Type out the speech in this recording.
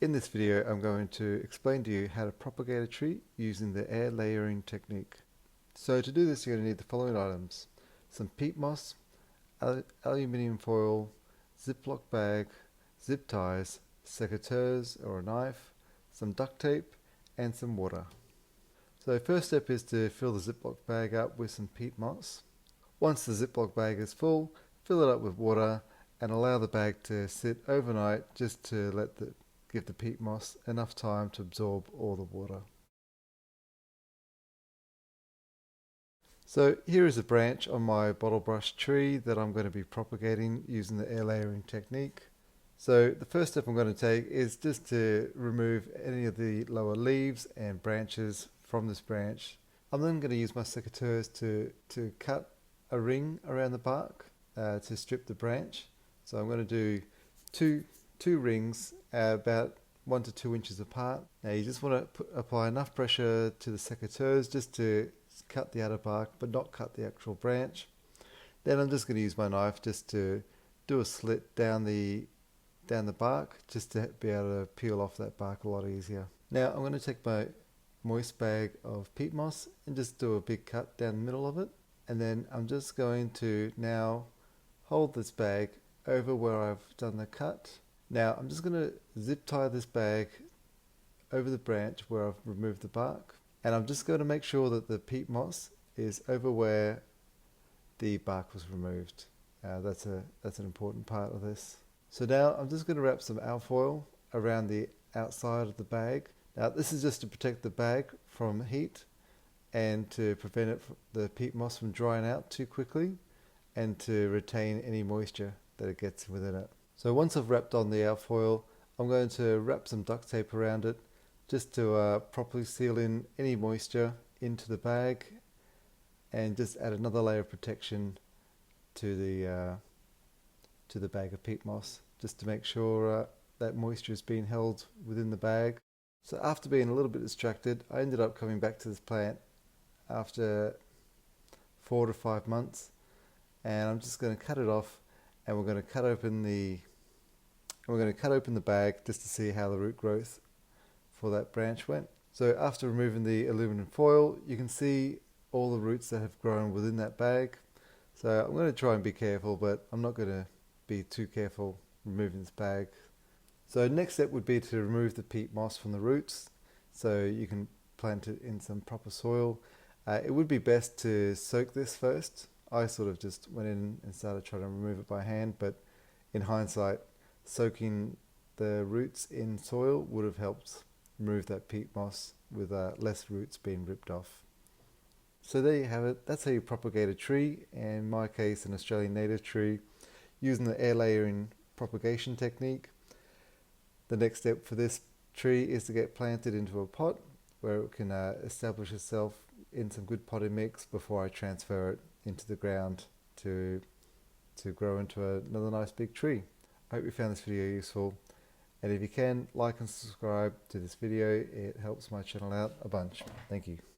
In this video, I'm going to explain to you how to propagate a tree using the air layering technique. So to do this, you're going to need the following items: some peat moss, aluminium foil, Ziploc bag, zip ties, secateurs or a knife, some duct tape, and some water. So first step is to fill the Ziploc bag up with some peat moss. Once the Ziploc bag is full, fill it up with water and allow the bag to sit overnight just to give the peat moss enough time to absorb all the water. So here is a branch on my bottlebrush tree that I'm going to be propagating using the air layering technique. So the first step I'm going to take is just to remove any of the lower leaves and branches from this branch. I'm then going to use my secateurs to cut a ring around the bark to strip the branch. So I'm going to do two rings about 1 to 2 inches apart. Now you just want to apply enough pressure to the secateurs just to cut the outer bark but not cut the actual branch. Then I'm just going to use my knife just to do a slit down the bark just to be able to peel off that bark a lot easier. Now I'm going to take my moist bag of peat moss and just do a big cut down the middle of it, and then I'm just going to now hold this bag over where I've done the cut. Now I'm just going to zip tie this bag over the branch where I've removed the bark, and I'm just going to make sure that the peat moss is over where the bark was removed. That's an important part of this. So now I'm just going to wrap some alfoil around the outside of the bag. Now this is just to protect the bag from heat and to prevent the peat moss from drying out too quickly and to retain any moisture that it gets within it. So once I've wrapped on the alfoil, I'm going to wrap some duct tape around it just to properly seal in any moisture into the bag and just add another layer of protection to the bag of peat moss just to make sure that moisture is being held within the bag. So after being a little bit distracted, I ended up coming back to this plant after 4 to 5 months, and I'm just going to cut it off, and we're going to cut open the bag just to see how the root growth for that branch went. So after removing the aluminum foil, you can see all the roots that have grown within that bag. So I'm going to try and be careful, but I'm not going to be too careful removing this bag. So next step would be to remove the peat moss from the roots so you can plant it in some proper soil. It would be best to soak this first. I sort of just went in and started trying to remove it by hand, but in hindsight, soaking the roots in soil would have helped remove that peat moss with less roots being ripped off. So there you have it. That's how you propagate a tree, in my case an Australian native tree, using the air layering propagation technique. The next step for this tree is to get planted into a pot where it can establish itself in some good potting mix before I transfer it into the ground to grow into another nice big tree. I hope you found this video useful, and if you can, like and subscribe to this video. It helps my channel out a bunch. Thank you.